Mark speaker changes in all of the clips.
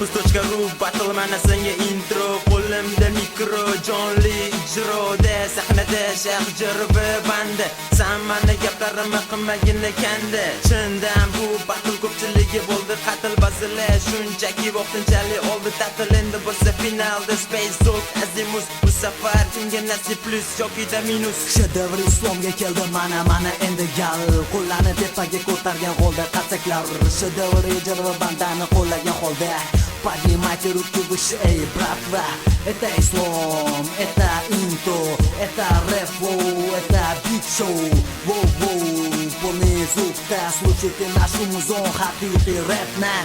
Speaker 1: Rapus.ru battle mana senga intro. Qo'limda mikro jonli ijroda sahnada shayx jirbi banda. Sen mana gaplarimni qilmagin ekanda. Chindan bu battle ko'pchiligi bo'ldi qatl bazili. Shunchaki vaqtinchalik oldi ta'til, endi bo'lsa finalda Space Dog Azimus. Bu safar kimga nasib plus yoki minus.
Speaker 2: Shedevr islomga keldi mana endi gal. Qo'llarni tepaga ko'targan holda qarsaklar. Shedevr ijro bandani qo'llagan holda поднимайте руки выше, эй, братва. Это ислам, это инто, это рэп-воу, это бит-шоу. Воу-воу, полный звук-то, слушайте наш музон, хакуйте рэп-на.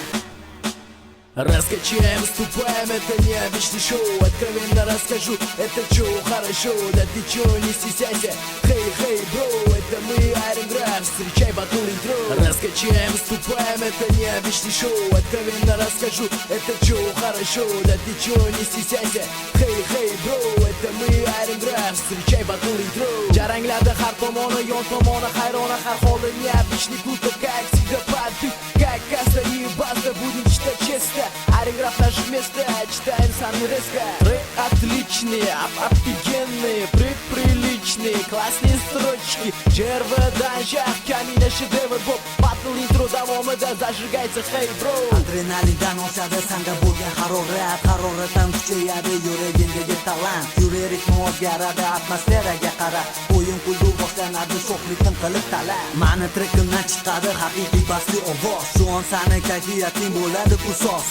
Speaker 3: Раскачаем, ступаем, это необычный шоу. Откровенно расскажу, это шоу хорошо. Да ты чё, не стесняйся, хей, бро. Это мы, Iron Grab, встречай батл интро. Раскачаем, ступаем, это необычный шоу. Откровенно расскажу, это шоу хорошо. Да ты чё, не стесняйся, хей, бро. Это мы, Iron Grab, встречай батл интро. Jarangladi har tomoni, yon tomoni hayrona. Har holda необычный, круто, как всегда подбит. Как касса и база, будем читать честно. Аринграф наше место, читаем сами резко. Рэп отличные, офигенные, приличные, классные строчки. Черва данжах, камина шедевр боп. Батл интро davomida зажигается, хей, бро.
Speaker 2: Adrenalindan oshadi sanga bo'lgan harorat. Haroratdan kuchayadi yuragingdagi talant. Yurak ritmi o'zgaradi, atmosferaga qara. O'yin kulgu boshlanadi, sho'xlikdan qilib talab. Mani trekimdan chiqadi haqiqiy basli ovoz. Shu on sani kayfiyating bo'ladi usos.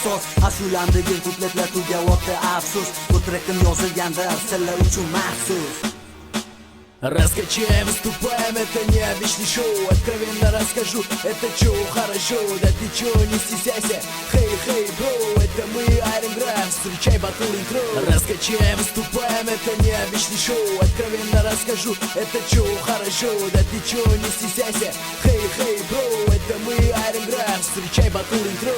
Speaker 2: Ashulamdagi kupletlar tugayapti afsus. Bu trekim yozilganda sizlar uchun maxsus.
Speaker 3: Раскачаем, выступаем, это необычный шоу. Откровенно расскажу, это шоу хорошо. Да ты чё, не стесняйся, хей, бро. Это мы, Iron Grab, встречай батл интро. Раскачаем, выступаем, это необычный шоу. Откровенно расскажу, это шоу хорошо. Да ты чё, не стесняйся, хей, бро. Это мы, Iron Grab, встречай батл интро.